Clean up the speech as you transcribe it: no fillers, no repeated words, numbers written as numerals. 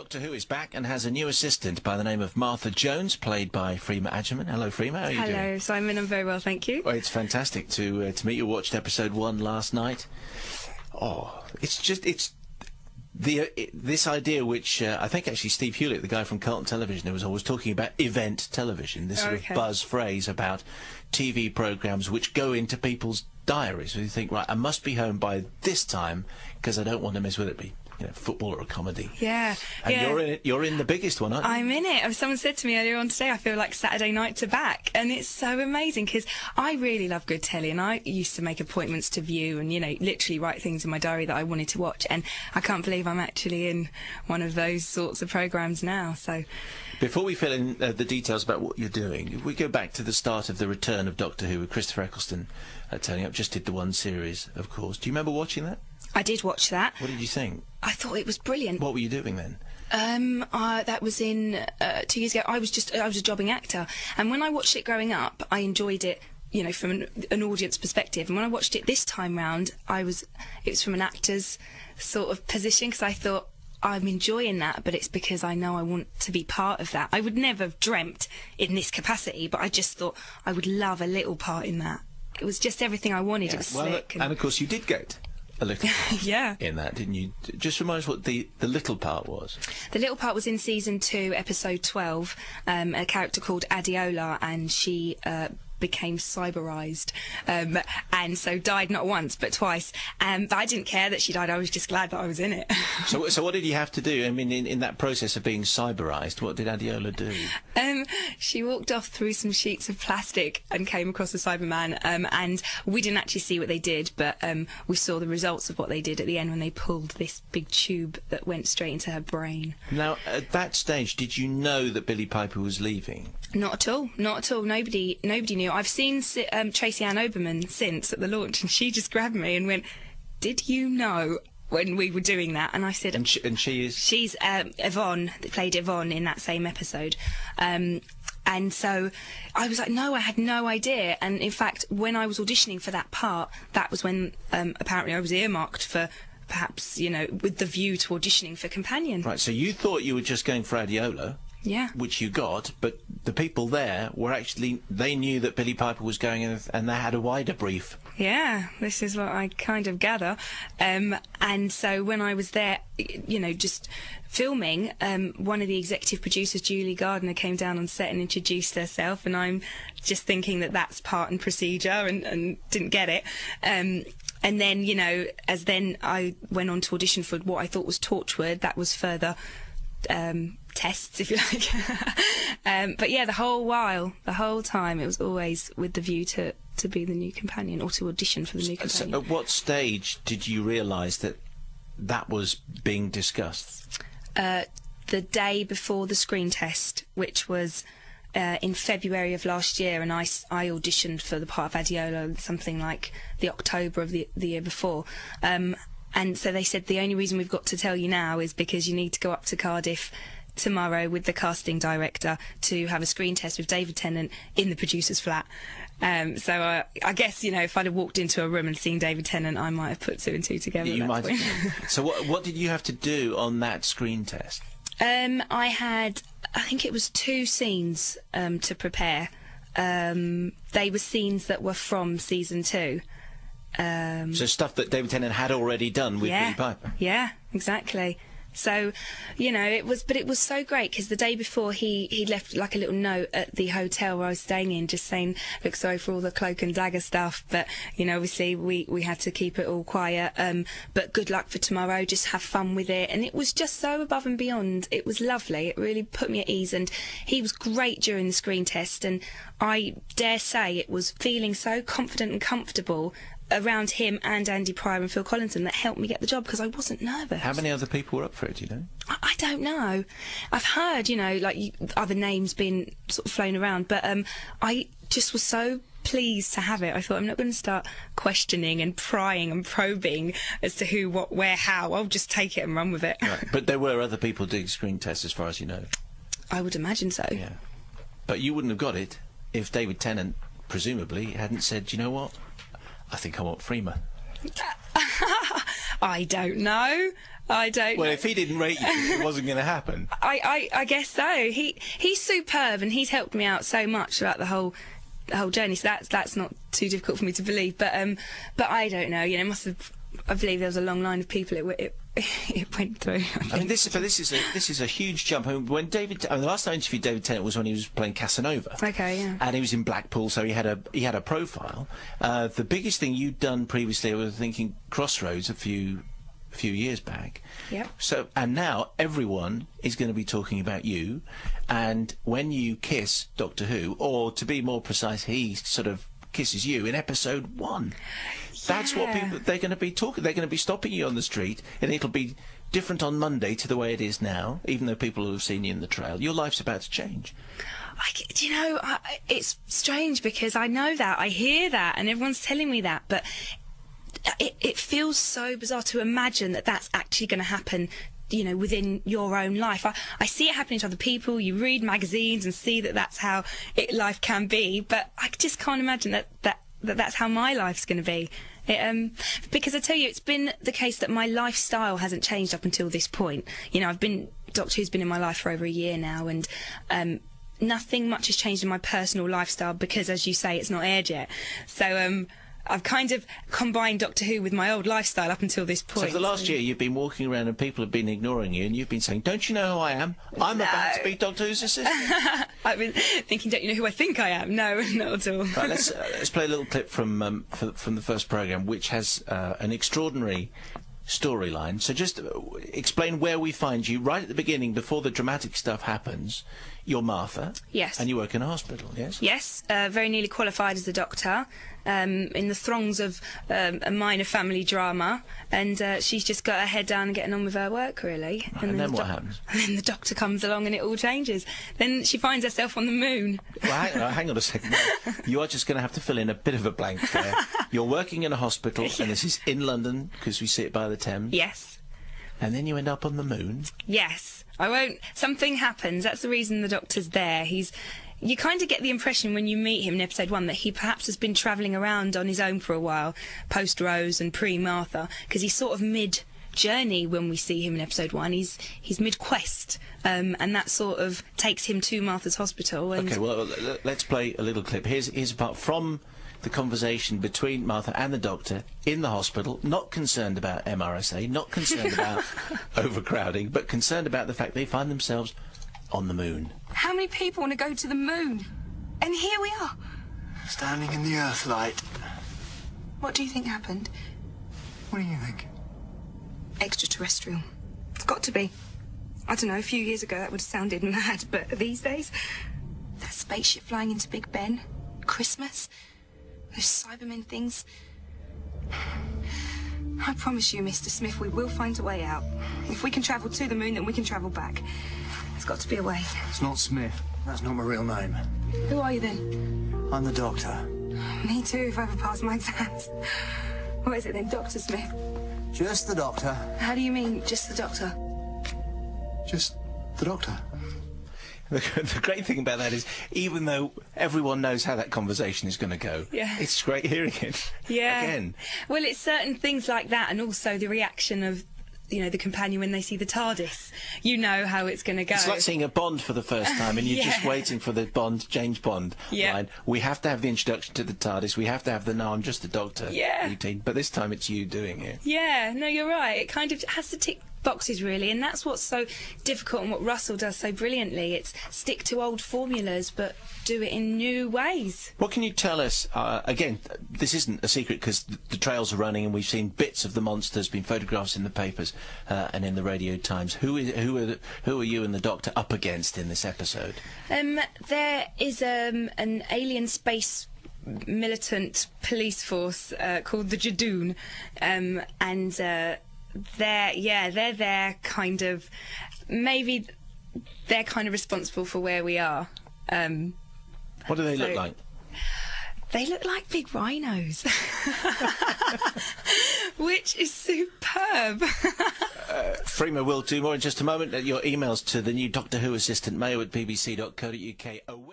Doctor Who is back and has a new assistant by the name of Martha Jones, played by Freema Agyeman. Hello, Freema. How are you doing? Hello, Simon. I'm very well, thank you. Well, it's fantastic to meet you. Watched episode 1 last night. Oh, it's this idea which I think actually Steve Hewlett, the guy from Carlton Television, who was always talking about event television, this sort of buzz phrase about TV programmes which go into people's diaries. So you think, right, I must be home by this time because I don't want to miss with it be. You know, football or a comedy. Yeah. And yeah. you're in the biggest one, aren't you? I'm in it. Someone said to me earlier on today, I feel like Saturday nights are back. And it's so amazing because I really love good telly, and I used to make appointments to view and, you know, literally write things in my diary that I wanted to watch. And I can't believe I'm actually in one of those sorts of programmes now. So, before we fill in the details about what you're doing, if we go back to the start of the return of Doctor Who with Christopher Eccleston turning up, just did the one series, of course. Do you remember watching that? I did watch that. What did you think? I thought it was brilliant. What were you doing then? That was in 2 years ago. I was a jobbing actor, and when I watched it growing up, I enjoyed it, you know, from an audience perspective. And when I watched it this time round, it was from an actor's sort of position, because I thought, I'm enjoying that, but it's because I know I want to be part of that. I would never have dreamt in this capacity, but I just thought I would love a little part in that. It was just everything I wanted. Yeah. It was slick. And of course you did get a little yeah. in that, didn't you? Just remind us what the little part was. The little part was in season 2, episode 12, a character called Adiola, and she became cyberised, and so died not once but twice. But I didn't care that she died. I was just glad that I was in it. So what did you have to do? I mean, in that process of being cyberised, what did Adiola do? She walked off through some sheets of plastic and came across a Cyberman, and we didn't actually see what they did, but we saw the results of what they did at the end when they pulled this big tube that went straight into her brain. Now, at that stage, did you know that Billie Piper was leaving? Not at all. Not at all. Nobody knew. I've seen Tracy Ann Oberman since at the launch, and she just grabbed me and went, "Did you know?" when we were doing that? And I said, and she is? She's Yvonne, that played Yvonne in that same episode. And so I was like, no, I had no idea. And in fact, when I was auditioning for that part, that was when apparently I was earmarked for, perhaps, you know, with the view to auditioning for Companion. Right, so you thought you were just going for Adiola. Yeah. Which you got, but the people there were actually, they knew that Billie Piper was going in, and they had a wider brief. Yeah, this is what I kind of gather. And so when I was there, you know, just filming, one of the executive producers, Julie Gardner, came down on set and introduced herself, and I'm just thinking that that's part and procedure, and didn't get it. And then, you know, as then I went on to audition for what I thought was Torchwood, that was further tests, if you like. But yeah, the whole time, it was always with the view to be the new companion, or to audition for the new companion. So at what stage did you realise that was being discussed? The day before the screen test, which was in February of last year, and I auditioned for the part of Adiola something like the October of the year before. And so they said, the only reason we've got to tell you now is because you need to go up to Cardiff tomorrow with the casting director to have a screen test with David Tennant in the producer's flat. So I guess, you know, if I'd have walked into a room and seen David Tennant, I might have put 2 and 2 together. You might have. So what did you have to do on that screen test? I think it was 2 scenes to prepare. They were scenes that were from season 2. So stuff that David Tennant had already done with Billie Piper. Yeah, exactly. So, you know, it was so great, because the day before he left like a little note at the hotel where I was staying in, just saying, look, sorry for all the cloak and dagger stuff, but, you know, obviously we had to keep it all quiet, but good luck for tomorrow, just have fun with it. And it was just so above and beyond. It was lovely. It really put me at ease, and he was great during the screen test, and I dare say it was feeling so confident and comfortable around him and Andy Pryor and Phil Collinson that helped me get the job, because I wasn't nervous. How many other people were up for it, do you know? I don't know. I've heard, you know, like other names being sort of flown around, but I just was so pleased to have it. I thought, I'm not going to start questioning and prying and probing as to who, what, where, how. I'll just take it and run with it. Right. But there were other people doing screen tests, as far as you know? I would imagine so. Yeah. But you wouldn't have got it if David Tennant, presumably, hadn't said, you know what? I think I want Freema. I don't know. Well, if he didn't rate you, it wasn't going to happen. I guess so. He's superb, and he's helped me out so much throughout the whole journey. So that's not too difficult for me to believe. But I don't know. You know, I believe there was a long line of people it went through. I mean, this is a huge jump. I mean, when the last time I interviewed David Tennant was when he was playing Casanova. Okay, yeah. And he was in Blackpool, so he had a profile. The biggest thing you'd done previously, I was thinking, Crossroads a few years back. Yep. So, and now everyone is going to be talking about you. And when you kiss Doctor Who, or to be more precise, he sort of kisses you in episode 1. That's what they're going to be talking. They're going to be stopping you on the street, and it'll be different on Monday to the way it is now. Even though people will have seen you in the trail, your life's about to change. You know, it's strange because I know that, I hear that, and everyone's telling me that, but it feels so bizarre to imagine that that's actually going to happen, you know, within your own life. I see it happening to other people. You read magazines and see that that's how life can be, but I just can't imagine that's how my life's going to be. Because I tell you, it's been the case that my lifestyle hasn't changed up until this point. You know, Doctor Who's been in my life for over a year now, and nothing much has changed in my personal lifestyle because, as you say, it's not aired yet. So I've kind of combined Doctor Who with my old lifestyle up until this point. So for the last year, you've been walking around and people have been ignoring you, and you've been saying, "Don't you know who I am? I'm about to be Doctor Who's assistant." I've been thinking, "Don't you know who I think I am?" No, not at all. Right, let's play a little clip from the first programme, which has an extraordinary storyline. So just explain where we find you right at the beginning, before the dramatic stuff happens. You're Martha. Yes. And you work in a hospital, yes? Yes, very nearly qualified as a doctor, in the throngs of a minor family drama, and she's just got her head down and getting on with her work, really. Right, and then what happens? And then the doctor comes along and it all changes. Then she finds herself on the moon. Well, hang on a second. You are just going to have to fill in a bit of a blank there. You're working in a hospital, and this is in London, because we sit by the Thames. Yes. And then you end up on the moon? Yes. I won't... Something happens. That's the reason the doctor's there. You kind of get the impression when you meet him in episode 1 that he perhaps has been travelling around on his own for a while, post-Rose and pre-Martha, because he's sort of mid-journey when we see him in episode 1. He's mid-quest, and that sort of takes him to Martha's hospital. And OK, well, let's play a little clip. Here's a part from the conversation between Martha and the doctor in the hospital, not concerned about MRSA, not concerned about overcrowding, but concerned about the fact they find themselves on the moon. How many people want to go to the moon? And here we are. Standing in the Earthlight. What do you think happened? What do you think? Extraterrestrial. It's got to be. I don't know, a few years ago that would have sounded mad, but these days, that spaceship flying into Big Ben, Christmas, those Cybermen things. I promise you, Mr. Smith, we will find a way out. If we can travel to the moon, then we can travel back. There's got to be a way. It's not Smith. That's not my real name. Who are you then? I'm the doctor. Me too, if I ever pass my exams. What is it then, Dr. Smith? Just the doctor. How do you mean, just the doctor? Just the doctor. The great thing about that is, even though everyone knows how that conversation is going to go, yeah, it's great hearing it. Yeah. Again. Well, it's certain things like that, and also the reaction of, you know, the companion when they see the TARDIS. You know how it's going to go. It's like seeing a Bond for the first time, and you're just waiting for the James Bond line. We have to have the introduction to the TARDIS. We have to have the "No, I'm just a doctor" routine. But this time it's you doing it. Yeah, no, you're right. It kind of has to tick boxes, really, and that's what's so difficult and what Russell does so brilliantly. It's stick to old formulas but do it in new ways. What can you tell us? Again, this isn't a secret because the trails are running and we've seen bits of the monsters, been photographs in the papers and in the Radio Times. Who are you and the Doctor up against in this episode? There is an alien space militant police force called the Jadoon, and they're there kind of, maybe they're kind of responsible for where we are. What do they look like? They look like big rhinos, which is superb. Freema will do more in just a moment. Your emails to the new Doctor Who assistant, Mayo at bbc.co.uk.